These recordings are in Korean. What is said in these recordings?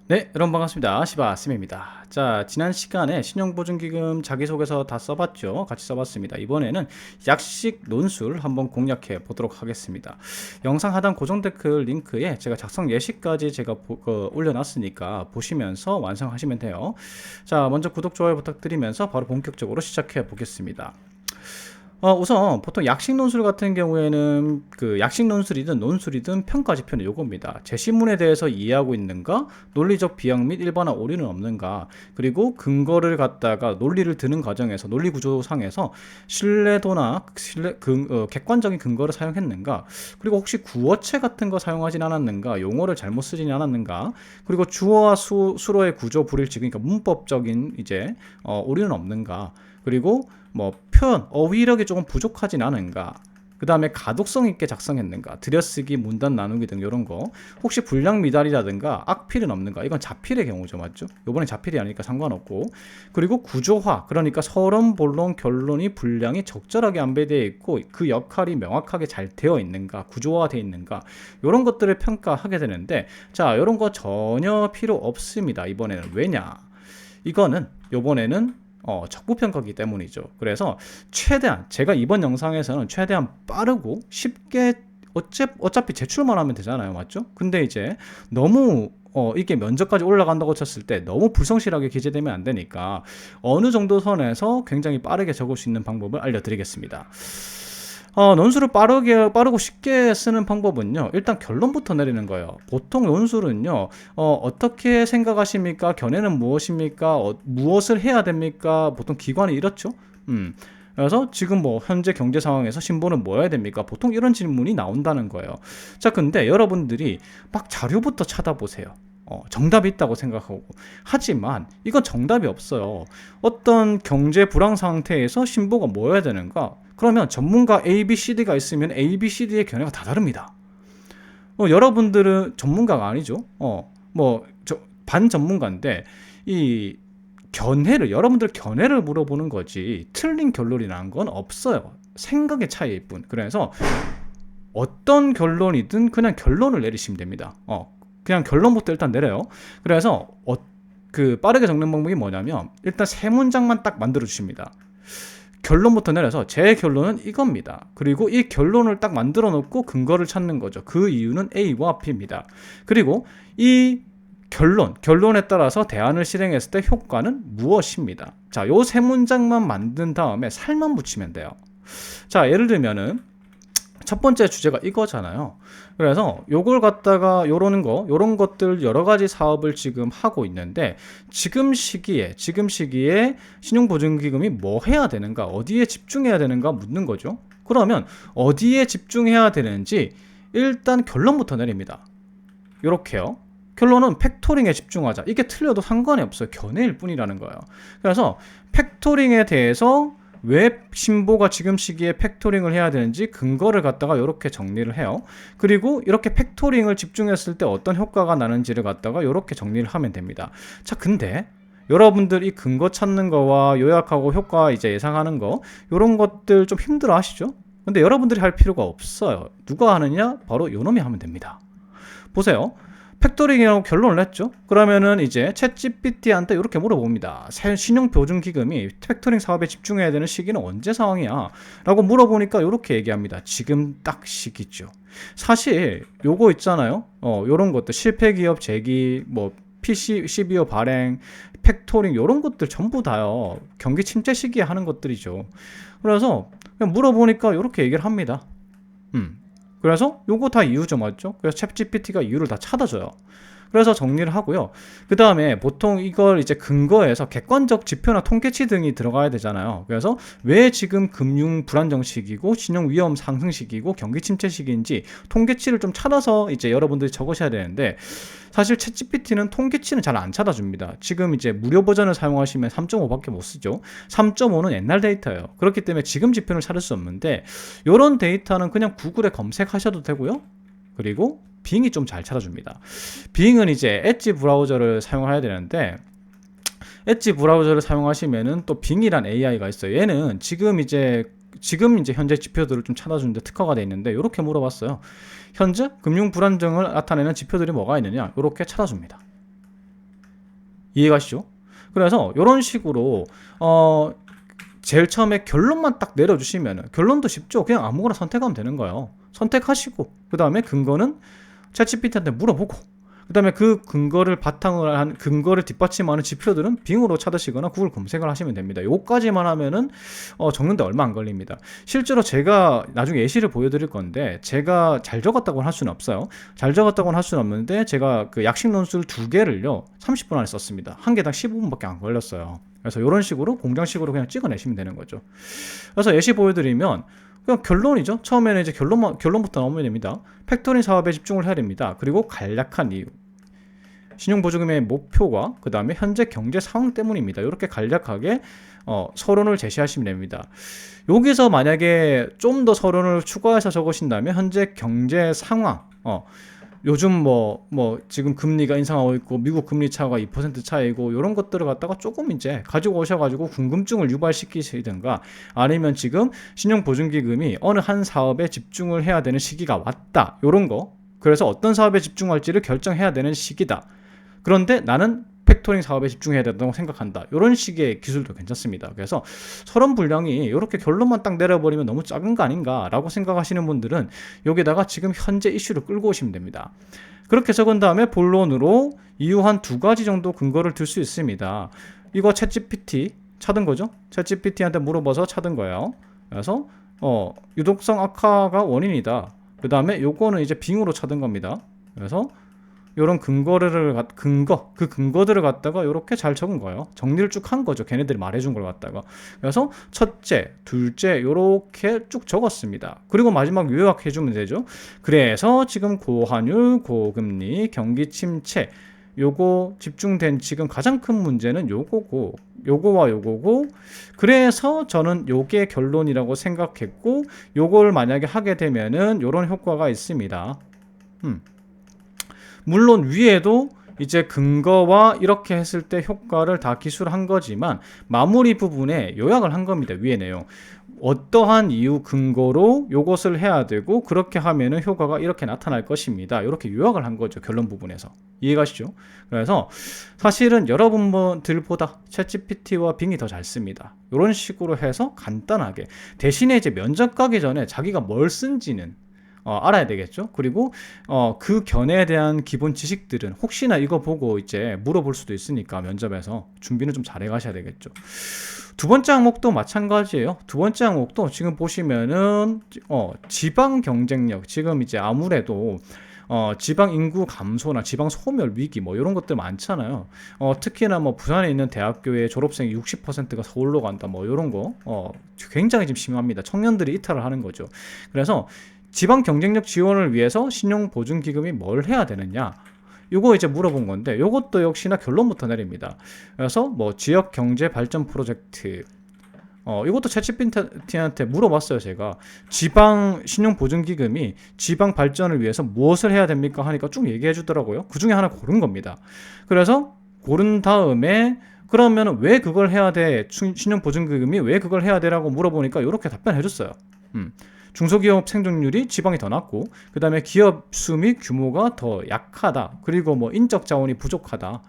네, 여러분 반갑습니다. 시바쌤입니다. 자, 지난 시간에 신용보증기금 자기소개서 다 써봤죠? 같이 써봤습니다. 이번에는 약식 논술 한번 공략해 보도록 하겠습니다. 영상 하단 고정 댓글 링크에 제가 작성 예시까지 제가 올려놨으니까 보시면서 완성하시면 돼요. 자, 먼저 구독, 좋아요 부탁드리면서 바로 본격적으로 시작해 보겠습니다. 우선 보통 약식 논술 같은 경우에는 그 약식 논술이든 논술이든 평가 지표는 요겁니다. 제시문에 대해서 이해하고 있는가, 논리적 비약 및 일반화 오류는 없는가, 그리고 근거를 갖다가 논리를 드는 과정에서 논리 구조상에서 신뢰도나 객관적인 근거를 사용했는가, 그리고 혹시 구어체 같은 거 사용하진 않았는가, 용어를 잘못 쓰진 않았는가, 그리고 주어와 수로의 구조 불일치, 그러니까 문법적인 이제 오류는 없는가, 그리고 뭐 표현, 어휘력이 조금 부족하진 않은가, 그 다음에 가독성 있게 작성했는가, 들여쓰기, 문단 나누기 등 이런 거, 혹시 분량 미달이라든가 악필은 없는가, 이건 자필의 경우죠, 맞죠? 요번엔 자필이 아니니까 상관없고, 그리고 구조화, 그러니까 서론, 본론, 결론이 분량이 적절하게 안배되어 있고 그 역할이 명확하게 잘 되어 있는가, 구조화되어 있는가, 이런 것들을 평가하게 되는데, 자, 이런 거 전혀 필요 없습니다. 이번에는. 왜냐, 이거는 요번에는 적부평가기 때문이죠. 그래서 최대한 제가 이번 영상에서는 최대한 빠르고 쉽게 어차피 제출만 하면 되잖아요, 맞죠? 근데 이제 너무 이게 면접까지 올라간다고 쳤을 때 너무 불성실하게 기재되면 안 되니까 어느 정도 선에서 굉장히 빠르게 적을 수 있는 방법을 알려드리겠습니다. 논술을 빠르고 쉽게 쓰는 방법은요, 일단 결론부터 내리는 거예요. 보통 논술은요, 어떻게 생각하십니까? 견해는 무엇입니까? 무엇을 해야 됩니까? 보통 기관이 이렇죠. 그래서 지금 뭐 현재 경제 상황에서 신보는 뭐 해야 됩니까? 보통 이런 질문이 나온다는 거예요. 자, 근데 여러분들이 막 자료부터 찾아보세요. 정답이 있다고 생각하고. 하지만 이건 정답이 없어요. 어떤 경제 불황 상태에서 신보가 뭐 해야 되는가? 그러면 전문가 A, B, C, D가 있으면 A, B, C, D의 견해가 다 다릅니다. 여러분들은 전문가가 아니죠. 반전문가인데 이 여러분들 견해를 물어보는 거지 틀린 결론이라는 건 없어요. 생각의 차이일 뿐. 그래서 어떤 결론이든 그냥 결론을 내리시면 됩니다. 그냥 결론부터 일단 내려요. 그래서 빠르게 적는 방법이 뭐냐면 일단 세 문장만 딱 만들어 주십니다. 결론부터 내려서 제 결론은 이겁니다. 그리고 이 결론을 딱 만들어 놓고 근거를 찾는 거죠. 그 이유는 A와 B입니다. 그리고 이 결론에 따라서 대안을 실행했을 때 효과는 무엇입니다. 자, 요 세 문장만 만든 다음에 살만 붙이면 돼요. 자, 예를 들면은 첫 번째 주제가 이거잖아요. 그래서 요걸 갖다가 요런 것들 여러 가지 사업을 지금 하고 있는데 지금 시기에 신용보증기금이 뭐 해야 되는가, 어디에 집중해야 되는가 묻는 거죠. 그러면 어디에 집중해야 되는지 일단 결론부터 내립니다. 요렇게요. 결론은 팩토링에 집중하자. 이게 틀려도 상관이 없어요. 견해일 뿐이라는 거예요. 그래서 팩토링에 대해서 왜 신보가 지금 시기에 팩토링을 해야 되는지 근거를 갖다가 이렇게 정리를 해요. 그리고 이렇게 팩토링을 집중했을 때 어떤 효과가 나는지를 갖다가 이렇게 정리를 하면 됩니다. 자, 근데 여러분들 이 근거 찾는 거와 요약하고 효과 이제 예상하는 거, 이런 것들 좀 힘들어 하시죠? 근데 여러분들이 할 필요가 없어요. 누가 하느냐? 바로 요놈이 하면 됩니다. 보세요. 팩토링이라고 결론을 냈죠. 그러면은 이제 챗GPT한테 이렇게 물어봅니다. 신용보증기금이 팩토링 사업에 집중해야 되는 시기는 언제 상황이야? 라고 물어보니까 이렇게 얘기합니다. 지금 딱 시기죠. 사실 요거 있잖아요. 요런 것들 실패기업 재기, 뭐 CBO 발행, 팩토링 요런 것들 전부 다요. 경기 침체 시기에 하는 것들이죠. 그래서 그냥 물어보니까 이렇게 얘기를 합니다. 그래서 요거 다 이유죠, 맞죠? 그래서 챗GPT가 이유를 다 찾아줘요. 그래서 정리를 하고요. 그 다음에 보통 이걸 이제 근거해서 객관적 지표나 통계치 등이 들어가야 되잖아요. 그래서 왜 지금 금융 불안정 시기고 신용 위험 상승 시기고 경기 침체 시기인지 통계치를 좀 찾아서 이제 여러분들이 적으셔야 되는데, 사실 챗GPT는 통계치는 잘 안 찾아줍니다. 지금 이제 무료 버전을 사용하시면 3.5밖에 못 쓰죠. 3.5는 옛날 데이터예요. 그렇기 때문에 지금 지표를 찾을 수 없는데, 이런 데이터는 그냥 구글에 검색하셔도 되고요. 그리고 빙이 좀 잘 찾아줍니다. 빙은 이제 엣지 브라우저를 사용해야 되는데, 엣지 브라우저를 사용하시면은 또 빙이란 AI가 있어요. 얘는 지금 이제 현재 지표들을 좀 찾아주는데 특화가 되어 있는데, 이렇게 물어봤어요. 현재 금융 불안정을 나타내는 지표들이 뭐가 있느냐? 이렇게 찾아줍니다. 이해가시죠? 그래서 이런 식으로 제일 처음에 결론만 딱 내려주시면은, 결론도 쉽죠. 그냥 아무거나 선택하면 되는 거예요. 선택하시고 그 다음에 근거는 챗GPT한테 물어보고, 그 다음에 그 근거를 바탕으로 한, 근거를 뒷받침하는 지표들은 빙으로 찾으시거나 구글 검색을 하시면 됩니다. 요까지만 하면은 적는데 얼마 안 걸립니다. 실제로 제가 나중에 예시를 보여드릴 건데, 제가 잘 적었다고는 할 수는 없어요. 잘 적었다고는 할 수는 없는데, 제가 그 약식 논술 2개를요 30분 안에 썼습니다. 한 개당 15분밖에 안 걸렸어요. 그래서 이런 식으로 공장식으로 그냥 찍어내시면 되는 거죠. 그래서 예시 보여드리면 그냥 결론이죠. 처음에는 이제 결론부터 나오면 됩니다. 팩토링 사업에 집중을 해야 됩니다. 그리고 간략한 이유, 신용보조금의 목표와 그 다음에 현재 경제 상황 때문입니다. 이렇게 간략하게 서론을 제시하시면 됩니다. 여기서 만약에 좀 더 서론을 추가해서 적으신다면 현재 경제 상황, 요즘 지금 금리가 인상하고 있고 미국 금리 차가 2% 차이고 이런 것들을 갖다가 조금 이제 가지고 오셔가지고 궁금증을 유발시키시든가, 아니면 지금 신용보증기금이 어느 한 사업에 집중을 해야 되는 시기가 왔다, 이런 거. 그래서 어떤 사업에 집중할지를 결정해야 되는 시기다. 그런데 나는 팩토링 사업에 집중해야 된다고 생각한다. 이런 식의 기술도 괜찮습니다. 그래서 서론 분량이 이렇게 결론만 딱 내려버리면 너무 작은 거 아닌가 라고 생각하시는 분들은 여기다가 지금 현재 이슈를 끌고 오시면 됩니다. 그렇게 적은 다음에 본론으로 이유 한 2가지 정도 근거를 들 수 있습니다. 이거 챗GPT 찾은 거죠. 챗GPT한테 물어봐서 찾은 거예요. 그래서 유독성 악화가 원인이다. 그 다음에 요거는 이제 빙으로 찾은 겁니다. 그래서 요런 근거들을 갖다가 이렇게 잘 적은 거예요. 정리를 쭉 한 거죠. 걔네들이 말해준 걸 갖다가. 그래서 첫째, 둘째 요렇게 쭉 적었습니다. 그리고 마지막 요약해주면 되죠. 그래서 지금 고환율, 고금리, 경기 침체, 요거 집중된 지금 가장 큰 문제는 요거고, 요거와 요거고, 그래서 저는 요게 결론이라고 생각했고, 요걸 만약에 하게 되면은 요런 효과가 있습니다. 물론 위에도 이제 근거와 이렇게 했을 때 효과를 다 기술한 거지만 마무리 부분에 요약을 한 겁니다. 위에 내용. 어떠한 이유 근거로 요것을 해야 되고 그렇게 하면은 효과가 이렇게 나타날 것입니다. 이렇게 요약을 한 거죠. 결론 부분에서. 이해가시죠? 그래서 사실은 여러분들보다 챗GPT와 빙이 더 잘 씁니다. 이런 식으로 해서 간단하게, 대신에 이제 면접 가기 전에 자기가 뭘 쓴지는 알아야 되겠죠. 그리고 그 견해에 대한 기본 지식들은 혹시나 이거 보고 이제 물어볼 수도 있으니까 면접에서 준비는 좀 잘해 가셔야 되겠죠. 두 번째 항목도 마찬가지예요. 두 번째 항목도 지금 보시면은 지방 경쟁력, 지금 이제 아무래도 지방 인구 감소나 지방 소멸 위기 이런 것들 많잖아요. 특히나 부산에 있는 대학교의 졸업생이 60%가 서울로 간다 이런 거 굉장히 지금 심합니다. 청년들이 이탈을 하는 거죠. 그래서 지방 경쟁력 지원을 위해서 신용보증기금이 뭘 해야 되느냐, 요거 이제 물어본 건데, 요것도 역시나 결론부터 내립니다. 그래서 지역 경제 발전 프로젝트, 이것도 챗GPT한테 물어봤어요. 제가 지방 신용보증기금이 지방 발전을 위해서 무엇을 해야 됩니까 하니까 쭉 얘기해 주더라고요. 그 중에 하나 고른 겁니다. 그래서 고른 다음에 그러면 왜 그걸 해야 돼, 신용보증기금이 왜 그걸 해야 되라고 물어보니까 이렇게 답변해 줬어요. 중소기업 생존율이 지방이 더 낮고, 그 다음에 기업 수 및 규모가 더 약하다, 그리고 인적 자원이 부족하다,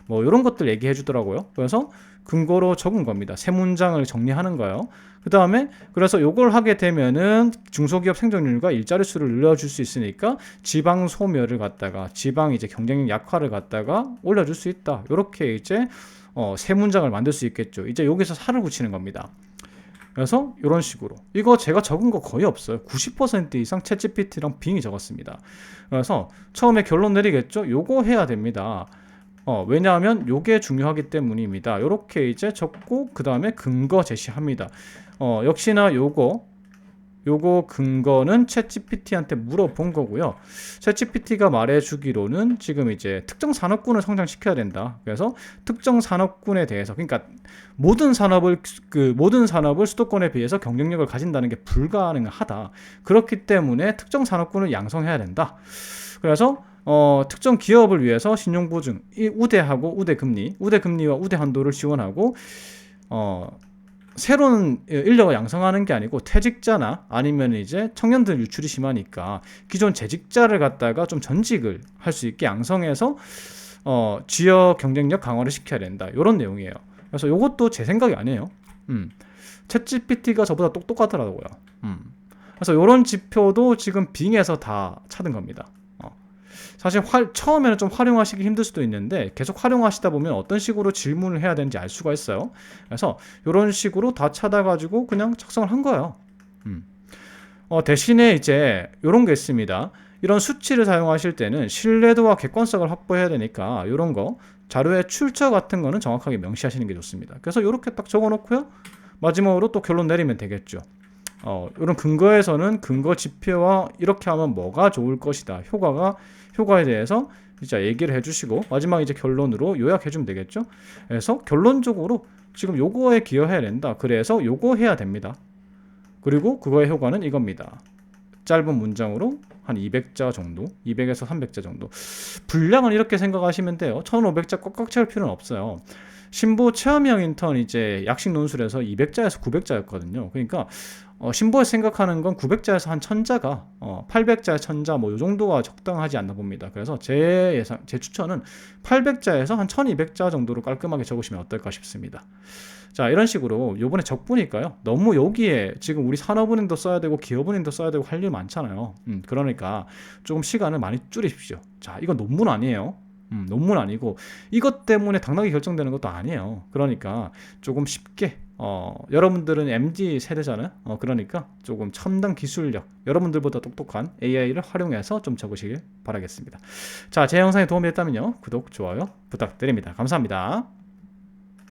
이런 것들 얘기해 주더라고요. 그래서 근거로 적은 겁니다. 세 문장을 정리하는 거예요. 그 다음에 그래서 요걸 하게 되면은 중소기업 생존율과 일자리 수를 늘려줄 수 있으니까 지방 소멸을 갖다가, 지방 이제 경쟁력 약화를 갖다가 올려줄 수 있다. 이렇게 이제 세 문장을 만들 수 있겠죠. 이제 여기서 살을 붙이는 겁니다. 그래서 이런 식으로, 이거 제가 적은 거 거의 없어요. 90% 이상 챗GPT랑 빙이 적었습니다. 그래서 처음에 결론 내리겠죠. 요거 해야 됩니다. 왜냐하면 요게 중요하기 때문입니다. 요렇게 이제 적고 그 다음에 근거 제시합니다. 역시나 요거 근거는 챗GPT한테 물어본 거고요. 챗GPT가 말해주기로는 지금 이제 특정 산업군을 성장시켜야 된다. 그래서 특정 산업군에 대해서, 그러니까 모든 산업을 수도권에 비해서 경쟁력을 가진다는 게 불가능하다. 그렇기 때문에 특정 산업군을 양성해야 된다. 그래서 특정 기업을 위해서 신용보증, 우대하고 우대금리와 우대한도를 지원하고 새로운 인력을 양성하는 게 아니고 퇴직자나 아니면 이제 청년들 유출이 심하니까 기존 재직자를 갖다가 좀 전직을 할 수 있게 양성해서 지역 경쟁력 강화를 시켜야 된다. 이런 내용이에요. 그래서 이것도 제 생각이 아니에요. 챗GPT가 저보다 똑똑하더라고요. 그래서 이런 지표도 지금 빙에서 다 찾은 겁니다. 사실 처음에는 좀 활용하시기 힘들 수도 있는데 계속 활용하시다 보면 어떤 식으로 질문을 해야 되는지 알 수가 있어요. 그래서 이런 식으로 다 찾아가지고 그냥 작성을 한 거예요. 대신에 이제 이런 게 있습니다. 이런 수치를 사용하실 때는 신뢰도와 객관성을 확보해야 되니까 이런 거 자료의 출처 같은 거는 정확하게 명시하시는 게 좋습니다. 그래서 이렇게 딱 적어 놓고요. 마지막으로 또 결론 내리면 되겠죠. 이런 근거에서는 근거 지표와 이렇게 하면 뭐가 좋을 것이다. 효과에 대해서 진짜 얘기를 해주시고 마지막 이제 결론으로 요약해주면 되겠죠. 그래서 결론적으로 지금 요거에 기여해야 된다. 그래서 요거 해야 됩니다. 그리고 그거의 효과는 이겁니다. 짧은 문장으로 한 200자 정도, 200에서 300자 정도. 분량은 이렇게 생각하시면 돼요. 1500자 꽉꽉 채울 필요는 없어요. 신보 체험형 인턴 이제 약식 논술에서 200자에서 900자였거든요. 그러니까 신보에서 생각하는 건 900자에서 한 1000자가 800자에 1000자 뭐 요 정도가 적당하지 않나 봅니다. 그래서 제 추천은 800자에서 한 1200자 정도로 깔끔하게 적으시면 어떨까 싶습니다. 자, 이런 식으로 요번에 적보니까요. 너무 여기에 지금 우리 산업은행도 써야 되고 기업은행도 써야 되고 할 일 많잖아요. 그러니까 조금 시간을 많이 줄이십시오. 자, 이건 논문 아니에요. 논문 아니고 이것 때문에 당락이 결정되는 것도 아니에요. 그러니까 조금 쉽게 여러분들은 MZ 세대잖아요. 그러니까 조금 첨단 기술력, 여러분들보다 똑똑한 AI를 활용해서 좀 적으시길 바라겠습니다. 자, 제 영상이 도움이 됐다면요. 구독, 좋아요 부탁드립니다. 감사합니다.